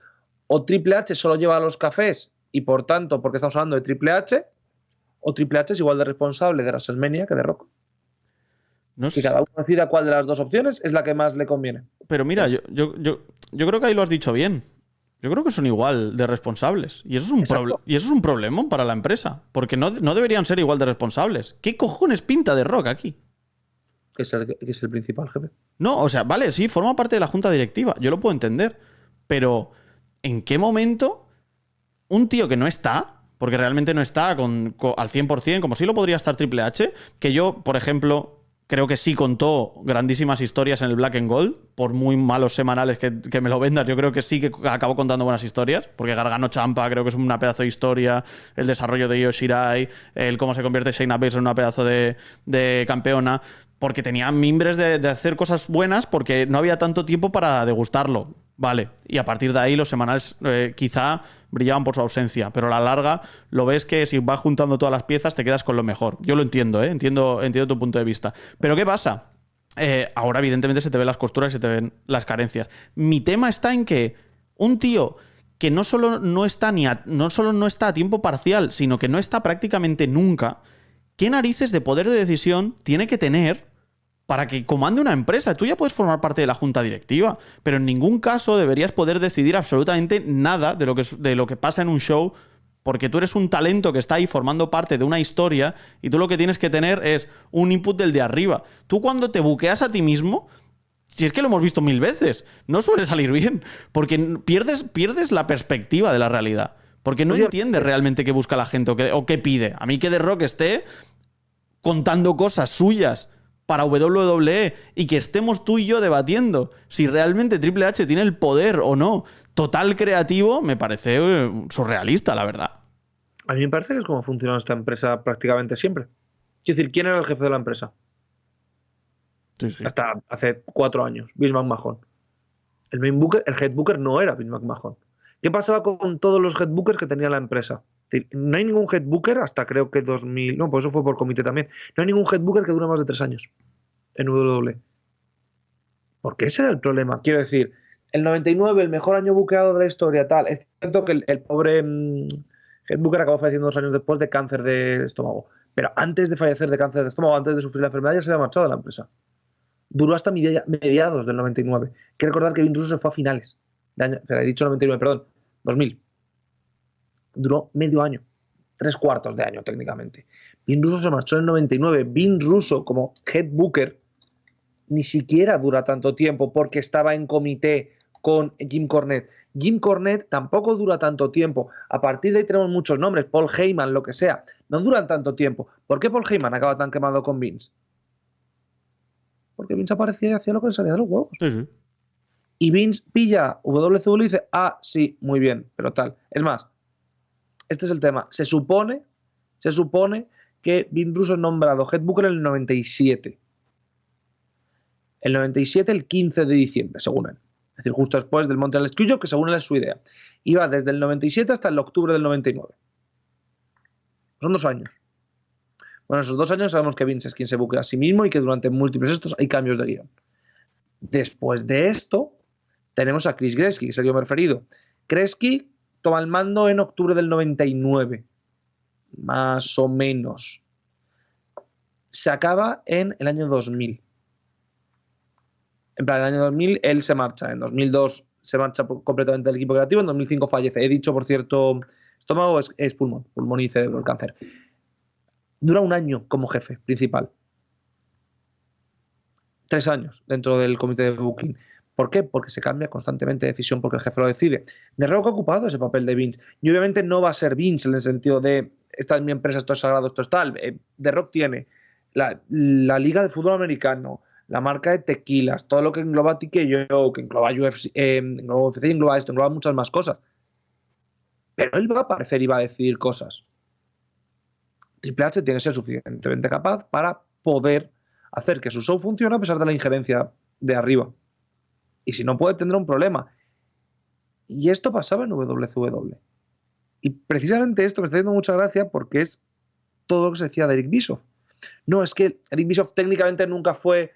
O Triple H solo lleva los cafés y por tanto, porque estamos hablando de Triple H, o Triple H es igual de responsable de WrestleMania que de Rock. No sé y cada uno decida cuál de las dos opciones es la que más le conviene. Pero mira, yo creo que ahí lo has dicho bien. Yo creo que son igual de responsables. Y eso es un problemón para la empresa. Porque no deberían ser igual de responsables. ¿Qué cojones pinta de Rock aquí? Que es el principal jefe. No, o sea, vale, sí, forma parte de la junta directiva. Yo lo puedo entender. Pero, ¿en qué momento un tío que no está, porque realmente no está al 100%, como sí lo podría estar Triple H, que yo, por ejemplo, Creo que sí contó grandísimas historias en el Black and Gold, por muy malos semanales que me lo vendas. Yo creo que sí que acabó contando buenas historias, porque Gargano Champa creo que es una pedazo de historia, el desarrollo de Io Shirai, el cómo se convierte Shayna Baszler en una pedazo de campeona, porque tenía mimbres de hacer cosas buenas porque no había tanto tiempo para degustarlo. Vale, y a partir de ahí los semanales quizá brillaban por su ausencia, pero a la larga lo ves que si vas juntando todas las piezas te quedas con lo mejor. Yo lo entiendo, entiendo tu punto de vista. Pero ¿qué pasa? Ahora evidentemente se te ven las costuras y se te ven las carencias. Mi tema está en que un tío que no solo no está a tiempo parcial, sino que no está prácticamente nunca, ¿qué narices de poder de decisión tiene que tener para que comande una empresa? Tú ya puedes formar parte de la junta directiva, pero en ningún caso deberías poder decidir absolutamente nada de lo que pasa en un show, porque tú eres un talento que está ahí formando parte de una historia y tú lo que tienes que tener es un input del de arriba. Tú cuando te buqueas a ti mismo, si es que lo hemos visto 1000 veces, no suele salir bien, porque pierdes la perspectiva de la realidad, porque no entiendes realmente qué busca la gente o qué pide. A mí que The Rock esté contando cosas suyas para WWE y que estemos tú y yo debatiendo si realmente Triple H tiene el poder o no total creativo, me parece surrealista, la verdad. A mí me parece que es como ha funcionado esta empresa prácticamente siempre. Es decir, ¿quién era el jefe de la empresa? Sí. Hasta hace 4 años, Vince McMahon. El head booker no era Vince McMahon. ¿Qué pasaba con todos los head bookers que tenía la empresa? Es decir, no hay ningún head booker hasta creo que 2000... No, pues eso fue por comité también. No hay ningún head booker que dure más de 3 años en WWE. Porque ese era el problema. Quiero decir, el 99, el mejor año buqueado de la historia, tal. Es cierto que el pobre head booker acabó falleciendo 2 años después de cáncer de estómago. Pero antes de fallecer de cáncer de estómago, antes de sufrir la enfermedad, ya se había marchado de la empresa. Duró hasta mediados del 99. Hay que recordar que Vince Russo se fue a finales de año. He dicho 99, perdón. 2000. Duró medio año. 3/4 de año, técnicamente. Vince Russo se marchó en el 99. Vince Russo, como head booker, ni siquiera dura tanto tiempo porque estaba en comité con Jim Cornette. Jim Cornette tampoco dura tanto tiempo. A partir de ahí tenemos muchos nombres. Paul Heyman, lo que sea. No duran tanto tiempo. ¿Por qué Paul Heyman acaba tan quemado con Vince? Porque Vince aparecía y hacía lo que le salía de los huevos. Sí. Y Vince pilla WCW y dice, sí, muy bien, pero tal. Es más, este es el tema. Se supone que Vince Russo es nombrado head booker en el 97. El 97, el 15 de diciembre, según él. Es decir, justo después del Montreal Screwjob, que según él es su idea. Y va desde el 97 hasta el octubre del 99. Son 2 años. Bueno, esos 2 años sabemos que Vince es quien se buquea a sí mismo y que durante múltiples estos hay cambios de guión. Después de esto, tenemos a Chris Gretzky, que es el que me he referido. Gretzky toma el mando en octubre del 99. Más o menos. Se acaba en el año 2000. En plan, en el año 2000 él se marcha. En 2002 se marcha completamente del equipo creativo. En 2005 fallece. He dicho, por cierto, estómago es pulmón y cerebro, el cáncer. Dura 1 año como jefe principal. 3 años dentro del comité de booking. ¿Por qué? Porque se cambia constantemente de decisión porque el jefe lo decide. The Rock ha ocupado ese papel de Vince. Y obviamente no va a ser Vince en el sentido de esta es mi empresa, esto es sagrado, esto es tal. The Rock tiene la liga de fútbol americano, la marca de tequilas, todo lo que engloba TKO, que engloba UFC, engloba esto, engloba muchas más cosas. Pero él va a aparecer y va a decidir cosas. Triple H tiene que ser suficientemente capaz para poder hacer que su show funcione a pesar de la injerencia de arriba. Y si no puede, tendrá un problema. Y esto pasaba en WCW. Y precisamente esto me está haciendo mucha gracia porque es todo lo que se decía de Eric Bischoff. No, es que Eric Bischoff técnicamente nunca fue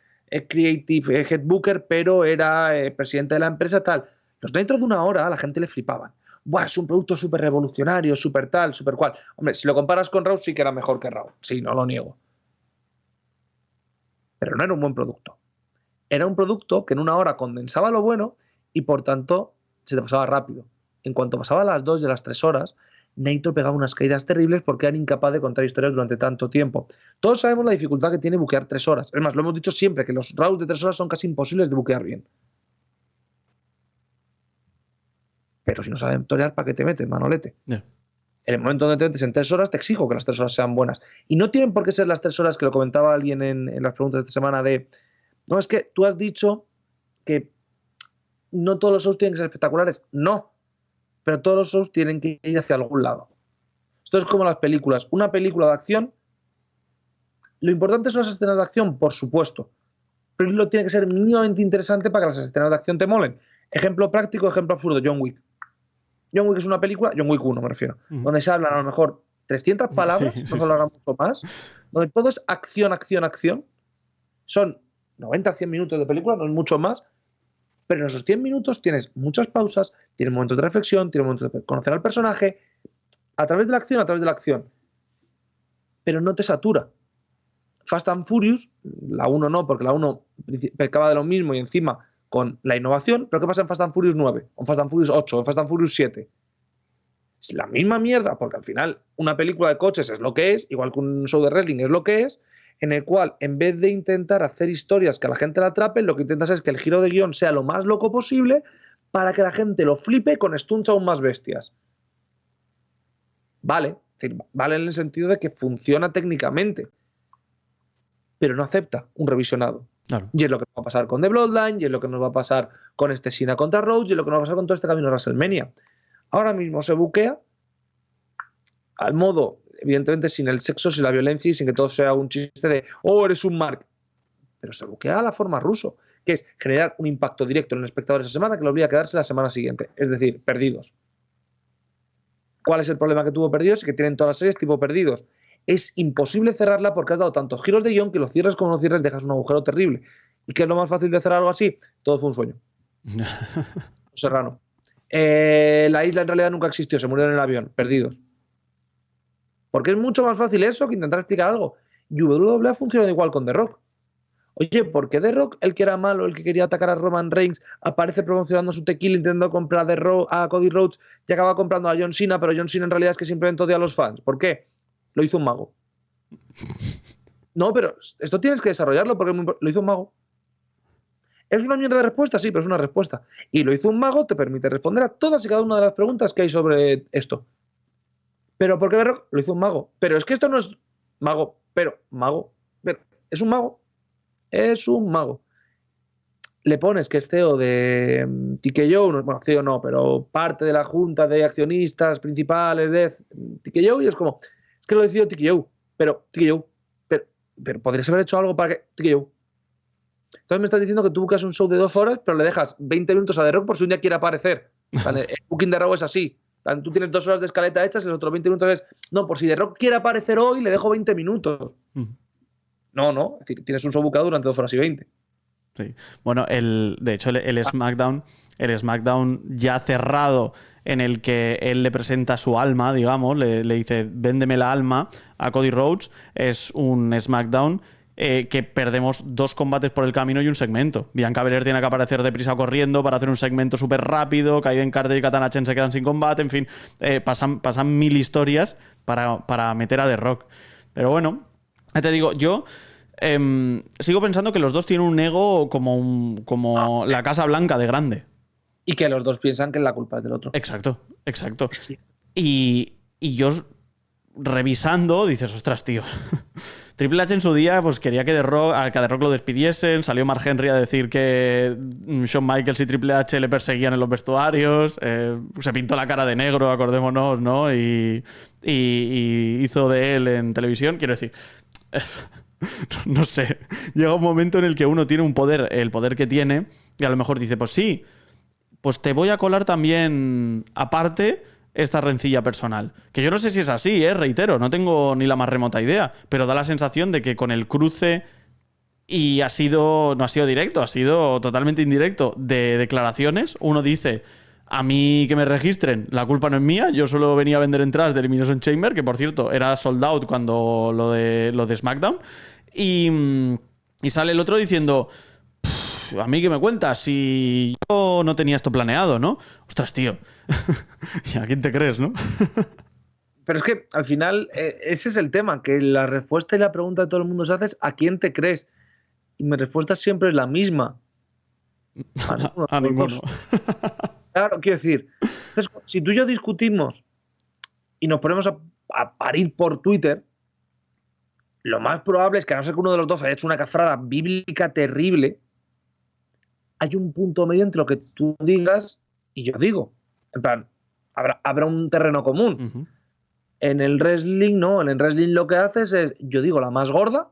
creative head booker, pero era presidente de la empresa, tal. Los dentro de 1 hora a la gente le flipaban. Buah, es un producto súper revolucionario, súper tal, súper cual. Hombre, si lo comparas con Raw, sí que era mejor que Raw. Sí, no lo niego. Pero no era un buen producto. Era un producto que en 1 hora condensaba lo bueno y por tanto se te pasaba rápido. En cuanto pasaba a las 2 y a las 3 horas, Nitro pegaba unas caídas terribles porque era incapaz de contar historias durante tanto tiempo. Todos sabemos la dificultad que tiene buquear 3 horas. Es más, lo hemos dicho siempre, que los rounds de 3 horas son casi imposibles de buquear bien. Pero si no saben torear, ¿para qué te metes, manolete? Yeah. En el momento donde te metes en 3 horas, te exijo que las 3 horas sean buenas. Y no tienen por qué ser las 3 horas que lo comentaba alguien en las preguntas de esta semana de, no, es que tú has dicho que no todos los shows tienen que ser espectaculares. No, pero todos los shows tienen que ir hacia algún lado. Esto es como las películas. Una película de acción, lo importante son las escenas de acción, por supuesto, pero lo tiene que ser mínimamente interesante para que las escenas de acción te molen. Ejemplo práctico, ejemplo absurdo, John Wick. John Wick es una película, John Wick 1 me refiero, donde se hablan a lo mejor 300 palabras, no se hablará mucho más, donde todo es acción, acción, acción. Son 90-100 minutos de película, no es mucho más, pero en esos 100 minutos tienes muchas pausas, tienes momentos de reflexión, tienes momentos de conocer al personaje, a través de la acción, pero no te satura. Fast and Furious, la 1 no, porque la 1 pecaba de lo mismo y encima con la innovación, pero ¿qué pasa en Fast and Furious 9? O en Fast and Furious 8, o en Fast and Furious 7. Es la misma mierda, porque al final una película de coches es lo que es, igual que un show de wrestling es lo que es, en el cual en vez de intentar hacer historias que a la gente la atrapen, lo que intentas es que el giro de guión sea lo más loco posible para que la gente lo flipe con stunts aún más bestias. Vale, es decir, vale en el sentido de que funciona técnicamente, pero no acepta un revisionado. Claro. Y es lo que nos va a pasar con The Bloodline, y es lo que nos va a pasar con este Cena contra Rhodes, y es lo que nos va a pasar con todo este camino a WrestleMania. Ahora mismo se buquea al modo, evidentemente sin el sexo, sin la violencia y sin que todo sea un chiste de oh, eres un mark. Pero se buquea a la forma ruso, que es generar un impacto directo en el espectador esa semana que lo obliga a quedarse la semana siguiente. Es decir, Perdidos. ¿Cuál es el problema que tuvo Perdidos? Y que tienen todas las series tipo Perdidos. Es imposible cerrarla porque has dado tantos giros de guión que lo cierres como no cierres, dejas un agujero terrible. ¿Y qué es lo más fácil de cerrar algo así? Todo fue un sueño. Serrano. La isla en realidad nunca existió, se murió en el avión, Perdidos. Porque es mucho más fácil eso que intentar explicar algo. Y WWE ha funcionado igual con The Rock. Oye, ¿por qué The Rock, el que era malo, el que quería atacar a Roman Reigns, aparece promocionando su tequila intentando comprar a Cody Rhodes y acaba comprando a John Cena, pero John Cena en realidad es que simplemente odia a los fans? ¿Por qué? Lo hizo un mago. No, pero esto tienes que desarrollarlo porque lo hizo un mago. ¿Es una mierda de respuesta? Sí, pero es una respuesta. Y lo hizo un mago, te permite responder a todas y cada una de las preguntas que hay sobre esto. ¿Pero por qué The Rock? Lo hizo un mago. Pero es que esto no es mago, pero es un mago. Es un mago. Le pones que es CEO de TKO, bueno, CEO no, pero parte de la junta de accionistas principales de TKO y es como, es que lo decidió TKO, pero podrías haber hecho algo para que TKO. Entonces me estás diciendo que tú buscas un show de 2 horas, pero le dejas 20 minutos a The Rock por si un día quiere aparecer. El booking de Raw es así. Tú tienes 2 horas de escaleta hechas y los otros 20 minutos es, no, por si The Rock quiere aparecer hoy, le dejo 20 minutos. No, es decir, tienes un show bucado durante 2 horas y 20. Sí. Bueno, de hecho, el SmackDown ya cerrado, en el que él le presenta su alma, digamos, le dice, véndeme la alma a Cody Rhodes, es un SmackDown que perdemos 2 combates por el camino y un segmento. Bianca Belair tiene que aparecer deprisa corriendo para hacer un segmento súper rápido, Kaiden Carter y Katana Chen se quedan sin combate, en fin, pasan 1000 historias para meter a The Rock. Pero bueno, te digo, yo sigo pensando que los dos tienen un ego como la Casa Blanca de grande. Y que los dos piensan que la culpa es del otro. Exacto. Sí. Y yo revisando, dices, ostras, tío. Triple H en su día pues quería que The Rock lo despidiesen, salió Mark Henry a decir que Shawn Michaels y Triple H le perseguían en los vestuarios, se pintó la cara de negro, acordémonos, ¿no? Y hizo de él en televisión, quiero decir... No sé, llega un momento en el que uno tiene un poder, el poder que tiene, y a lo mejor dice, pues sí, pues te voy a colar también aparte esta rencilla personal. Que yo no sé si es así, reitero, no tengo ni la más remota idea, pero da la sensación de que con el cruce, y no ha sido directo, ha sido totalmente indirecto, de declaraciones, uno dice... A mí que me registren, la culpa no es mía, yo solo venía a vender entradas de Elimination Chamber, que por cierto era sold out cuando lo de SmackDown, y sale el otro diciendo, a mí que me cuentas, si yo no tenía esto planeado, ¿no? Ostras, tío, ¿y a quién te crees, no? Pero es que al final ese es el tema, que la respuesta y la pregunta de todo el mundo se hace es ¿a quién te crees? Y mi respuesta siempre es la misma. A ninguno. Claro, quiero decir, entonces, si tú y yo discutimos y nos ponemos a parir por Twitter, lo más probable es que, a no ser que uno de los dos haya hecho una cafrada bíblica terrible, hay un punto medio entre lo que tú digas y yo digo. En plan, habrá un terreno común. En el wrestling, no. En el wrestling lo que haces es, yo digo la más gorda,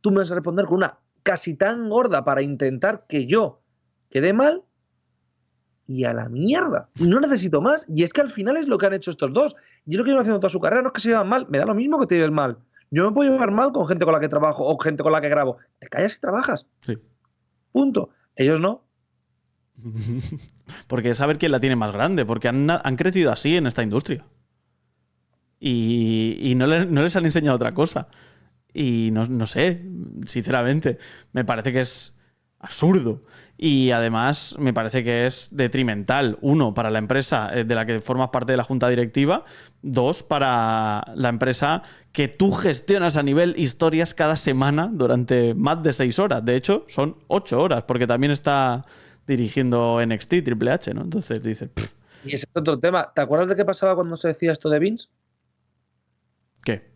tú me vas a responder con una casi tan gorda para intentar que yo quede mal, y a la mierda. No necesito más. Y es que al final es lo que han hecho estos dos. Y es lo que llevan haciendo toda su carrera. No es que se llevan mal. Me da lo mismo que te lleves mal. Yo me puedo llevar mal con gente con la que trabajo o gente con la que grabo. Te callas y trabajas. Sí. Punto. Ellos no. Porque es saber quién la tiene más grande. Porque han crecido así en esta industria. Y no les han enseñado otra cosa. Y no sé, sinceramente, me parece que es absurdo. Y además me parece que es detrimental. Uno, para la empresa de la que formas parte de la junta directiva. Dos, para la empresa que tú gestionas a nivel historias cada semana durante más de 6 horas. De hecho, son 8 horas, porque también está dirigiendo NXT, Triple H, ¿no? Entonces dices... Y ese es otro tema. ¿Te acuerdas de qué pasaba cuando se decía esto de Vince? ¿Qué?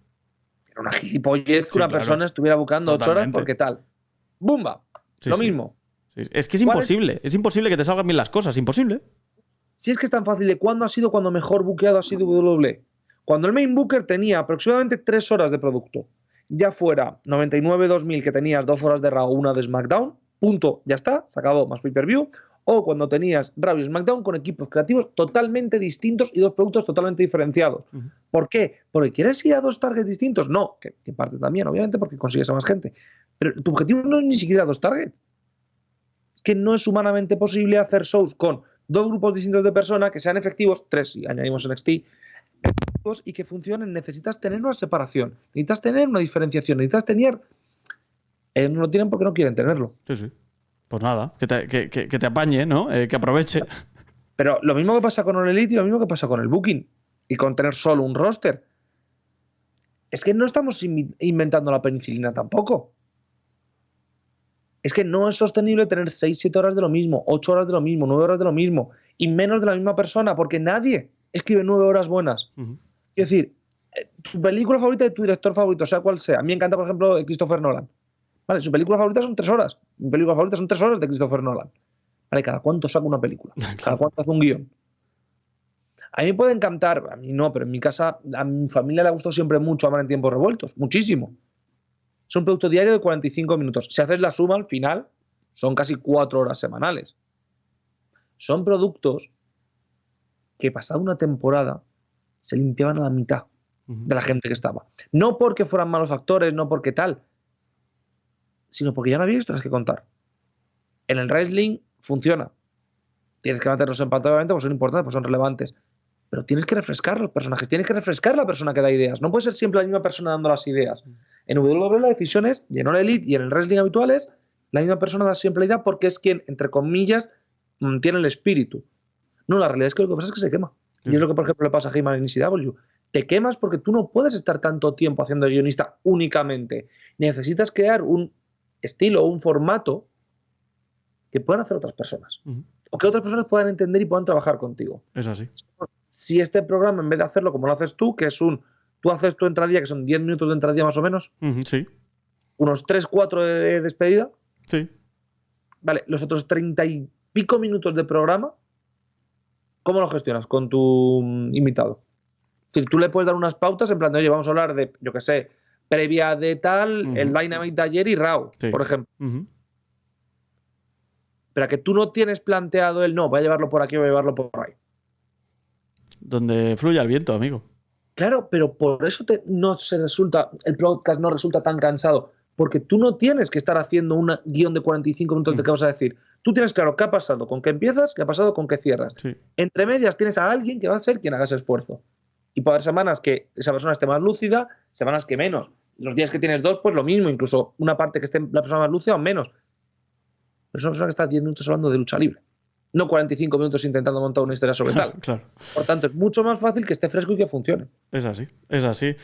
Era una gilipollez que una persona estuviera buscando 8 horas porque tal. ¡Bumba! Sí, lo sí. mismo. Sí. Es que es imposible. Es imposible que te salgan bien las cosas. Imposible. Si es que es tan fácil de cuándo ha sido cuando mejor buqueado ha sido WWE. Cuando el main booker tenía aproximadamente 3 horas de producto. Ya fuera 99-2000 que tenías 2 horas de Raw, 1 de SmackDown. Punto. Ya está. Se acabó. Más pay-per-view. O cuando tenías Raw y SmackDown con equipos creativos totalmente distintos y 2 productos totalmente diferenciados. ¿Por qué? ¿Porque quieres ir a 2 targets distintos? No. Que en parte también, obviamente, porque consigues a más gente. Pero tu objetivo no es ni siquiera 2 targets. Es que no es humanamente posible hacer shows con 2 grupos distintos de personas que sean efectivos, 3 si añadimos NXT, efectivos y que funcionen. Necesitas tener una separación, necesitas tener una diferenciación, necesitas tener... Ellos no lo tienen porque no quieren tenerlo. Sí, sí. Pues nada, que te apañe, ¿no? Que aproveche. Pero lo mismo que pasa con el Elite y lo mismo que pasa con el Booking y con tener solo un roster. Es que no estamos inventando la penicilina tampoco. Es que no es sostenible tener 6-7 horas de lo mismo, 8 horas de lo mismo, 9 horas de lo mismo y menos de la misma persona, porque nadie escribe 9 horas buenas. Es decir, tu película favorita de tu director favorito, sea cual sea. A mí me encanta, por ejemplo, Christopher Nolan. Vale, su película favorita son 3 horas. Mi película favorita son 3 horas de Christopher Nolan. Vale, ¿cada cuánto saca una película? ¿Cada cuánto hace un guión? A mí me puede encantar, a mí no, pero en mi casa, a mi familia le ha gustado siempre mucho Amar en tiempos revueltos. Muchísimo. Es un producto diario de 45 minutos. Si haces la suma al final, son casi 4 horas semanales. Son productos que pasada una temporada se limpiaban a la mitad de la gente que estaba. No porque fueran malos actores, no porque tal, sino porque ya no había historias que contar. En el wrestling funciona. Tienes que mantenerlos en pantalla, obviamente, porque son importantes, porque son relevantes. Pero tienes que refrescar los personajes, tienes que refrescar la persona que da ideas. No puede ser siempre la misma persona dando las ideas. En WWE la decisión es, y en All Elite y en el wrestling habitual es, la misma persona da siempre la idea porque es quien, entre comillas, mantiene el espíritu. No, la realidad es que lo que pasa es que se quema. Y es lo que, por ejemplo, le pasa a Heyman en ECW. Te quemas porque tú no puedes estar tanto tiempo haciendo guionista únicamente. Necesitas crear un estilo o un formato que puedan hacer otras personas. O que otras personas puedan entender y puedan trabajar contigo. Es así. Si este programa, en vez de hacerlo como lo haces tú, que es tú haces tu entradilla, que son 10 minutos de entradilla más o menos, Sí. unos 3-4 de despedida, Sí. vale, los otros 30 y pico minutos de programa, ¿cómo lo gestionas con tu invitado? Es decir, tú le puedes dar unas pautas en plan de, oye, vamos a hablar de, yo qué sé, previa de tal, el Dynamite de ayer y Raw, por ejemplo. Pero a que tú no tienes planteado el no, voy a llevarlo por aquí, voy a llevarlo por ahí. Donde fluya el viento, amigo. Claro, pero por eso el podcast no resulta tan cansado, porque tú no tienes que estar haciendo un guión de 45 minutos de qué vas a decir. Tú tienes claro qué ha pasado, con qué empiezas, qué ha pasado, con qué cierras. Sí. Entre medias tienes a alguien que va a ser quien haga ese esfuerzo. Y puede haber semanas que esa persona esté más lúcida, semanas que menos. Los días que tienes 2, pues lo mismo, incluso una parte que esté la persona más lúcida o menos. Pero es una persona que está 10 minutos hablando de lucha libre. no 45 minutos intentando montar una historia sobre tal. Claro. Por tanto, es mucho más fácil que esté fresco y que funcione. Es así, es así.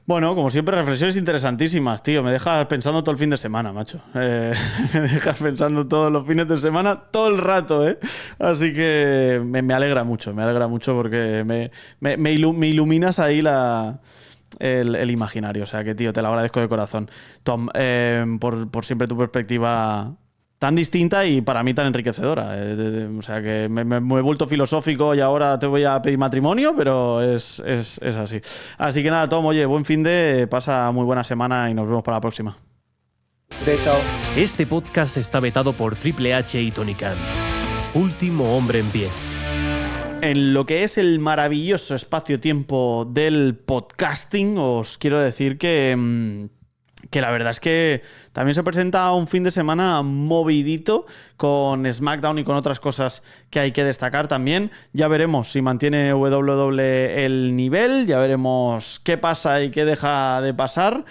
Bueno, como siempre, reflexiones interesantísimas, tío. Me dejas pensando todo el fin de semana, macho. Me dejas pensando todos los fines de semana, todo el rato, ¿eh? Así que me alegra mucho porque me iluminas ahí el imaginario. O sea que, tío, te lo agradezco de corazón. Tom, por siempre tu perspectiva tan distinta y para mí tan enriquecedora. O sea que me he vuelto filosófico y ahora te voy a pedir matrimonio, pero es así. Así que nada, Tom, oye, buen fin de, pasa muy buena semana y nos vemos para la próxima. Chao. Este podcast está vetado por Triple H y Tony Khan. Último hombre en pie. En lo que es el maravilloso espacio-tiempo del podcasting, os quiero decir que la verdad es que también se presenta un fin de semana movidito con SmackDown y con otras cosas que hay que destacar también. Ya veremos si mantiene WWE el nivel, ya veremos qué pasa y qué deja de pasar.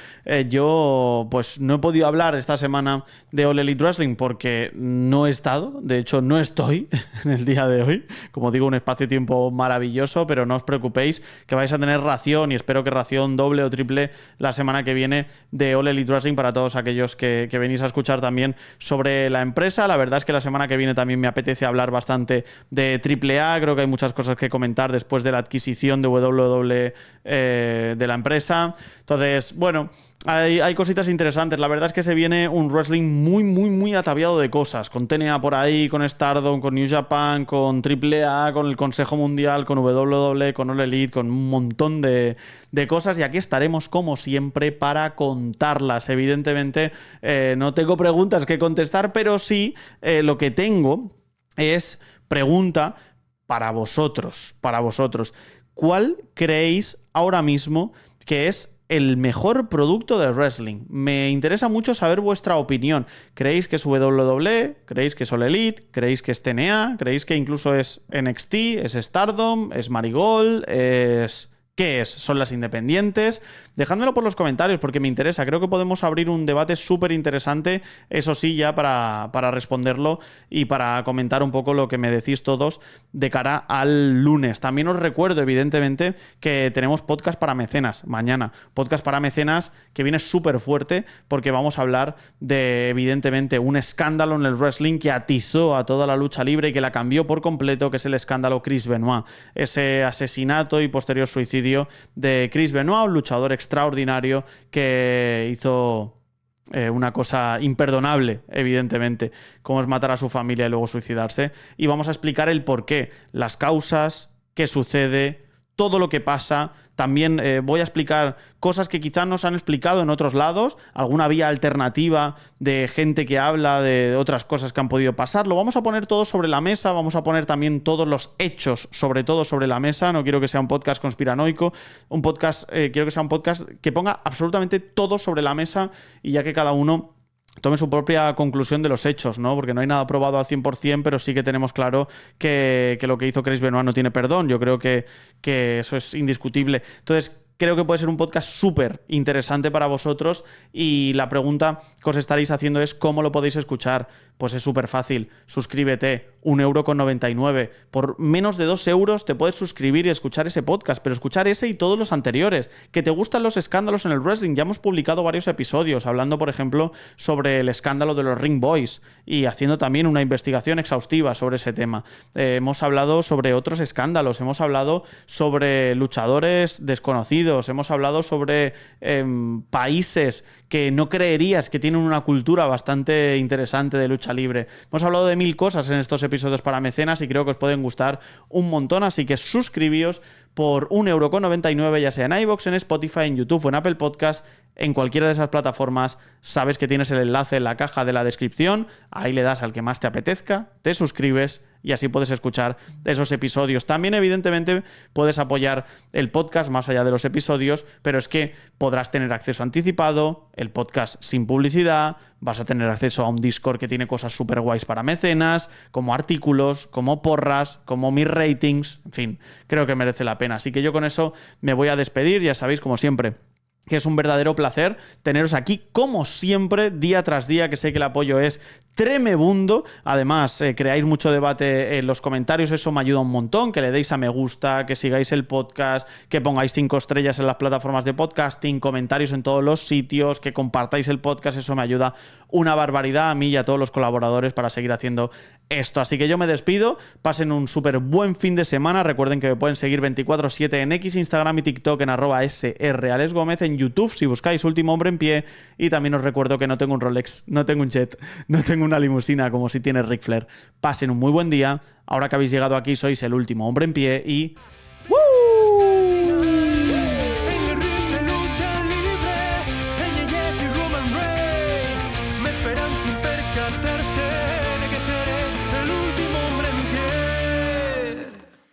Yo pues no he podido hablar esta semana de All Elite Wrestling porque no he estado, de hecho no estoy en el día de hoy. Como digo, un espacio-tiempo maravilloso, pero no os preocupéis que vais a tener ración y espero que ración doble o triple la semana que viene de All Elite Wrestling para todos aquellos que venís a escuchar también sobre la empresa. La verdad es que la semana que viene también me apetece hablar bastante de AAA. Creo que hay muchas cosas que comentar después de la adquisición de WWE de la empresa. Entonces, bueno, hay cositas interesantes. La verdad es que se viene un wrestling muy, muy, muy ataviado de cosas. Con TNA por ahí, con Stardom, con New Japan, con AAA, con el Consejo Mundial, con WWE, con All Elite, con un montón de cosas. Y aquí estaremos, como siempre, para contarlas. Evidentemente, no tengo preguntas que contestar, pero sí lo que tengo es pregunta para vosotros. ¿Cuál creéis ahora mismo que es el mejor producto de wrestling? Me interesa mucho saber vuestra opinión. ¿Creéis que es WWE? ¿Creéis que es All Elite? ¿Creéis que es TNA? ¿Creéis que incluso es NXT? ¿Es Stardom? ¿Es Marigold? ¿Qué es? ¿Son las independientes? Dejádmelo por los comentarios porque me interesa. Creo que podemos abrir un debate súper interesante, eso sí, ya para responderlo y para comentar un poco lo que me decís todos de cara al lunes. También os recuerdo, evidentemente, que tenemos podcast para mecenas mañana. Podcast para mecenas que viene súper fuerte porque vamos a hablar de, evidentemente, un escándalo en el wrestling que atizó a toda la lucha libre y que la cambió por completo, que es el escándalo Chris Benoit. Ese asesinato y posterior suicidio de Chris Benoit, un luchador extraordinario que hizo una cosa imperdonable, evidentemente, como es matar a su familia y luego suicidarse. Y vamos a explicar el porqué, las causas, qué sucede, todo lo que pasa. También voy a explicar cosas que quizás nos han explicado en otros lados, alguna vía alternativa de gente que habla de otras cosas que han podido pasar. Lo vamos a poner todo sobre la mesa, vamos a poner también todos los hechos, sobre todo sobre la mesa. No quiero que sea un podcast conspiranoico, quiero que sea un podcast que ponga absolutamente todo sobre la mesa y ya que cada uno tome su propia conclusión de los hechos, ¿no? Porque no hay nada probado al 100%, pero sí que tenemos claro que lo que hizo Chris Benoit no tiene perdón. Yo creo que eso es indiscutible. Entonces, creo que puede ser un podcast súper interesante para vosotros y la pregunta que os estaréis haciendo es ¿cómo lo podéis escuchar? Pues es súper fácil. Suscríbete, 1,99 €. Por menos de 2 euros te puedes suscribir y escuchar ese podcast, pero escuchar ese y todos los anteriores. ¿Que te gustan los escándalos en el wrestling? Ya hemos publicado varios episodios hablando, por ejemplo, sobre el escándalo de los Ring Boys y haciendo también una investigación exhaustiva sobre ese tema. Hemos hablado sobre otros escándalos, hemos hablado sobre luchadores desconocidos, hemos hablado sobre países que no creerías que tienen una cultura bastante interesante de lucha libre. Hemos hablado de 1000 cosas en estos episodios para mecenas y creo que os pueden gustar un montón, así que suscribíos por 1,99 €, ya sea en iVoox, en Spotify, en YouTube o en Apple Podcast. En cualquiera de esas plataformas sabes que tienes el enlace en la caja de la descripción, ahí le das al que más te apetezca, te suscribes y así puedes escuchar esos episodios. También, evidentemente, puedes apoyar el podcast más allá de los episodios, pero es que podrás tener acceso anticipado, el podcast sin publicidad, vas a tener acceso a un Discord que tiene cosas súper guays para mecenas, como artículos, como porras, como mis ratings, en fin, creo que merece la pena. Así que yo con eso me voy a despedir, ya sabéis, como siempre, que es un verdadero placer teneros aquí, como siempre, día tras día, que sé que el apoyo es tremebundo. Además, creáis mucho debate en los comentarios, eso me ayuda un montón, que le deis a me gusta, que sigáis el podcast, que pongáis 5 estrellas en las plataformas de podcasting, comentarios en todos los sitios, que compartáis el podcast, eso me ayuda una barbaridad a mí y a todos los colaboradores para seguir haciendo esto. Así que yo me despido, pasen un súper buen fin de semana, recuerden que me pueden seguir 24/7 en X, Instagram y TikTok en @sralesgomez, en YouTube si buscáis Último Hombre en Pie, y también os recuerdo que no tengo un Rolex, no tengo un jet, no tengo una limusina como si tiene Ric Flair. Pasen un muy buen día, ahora que habéis llegado aquí sois el Último Hombre en Pie y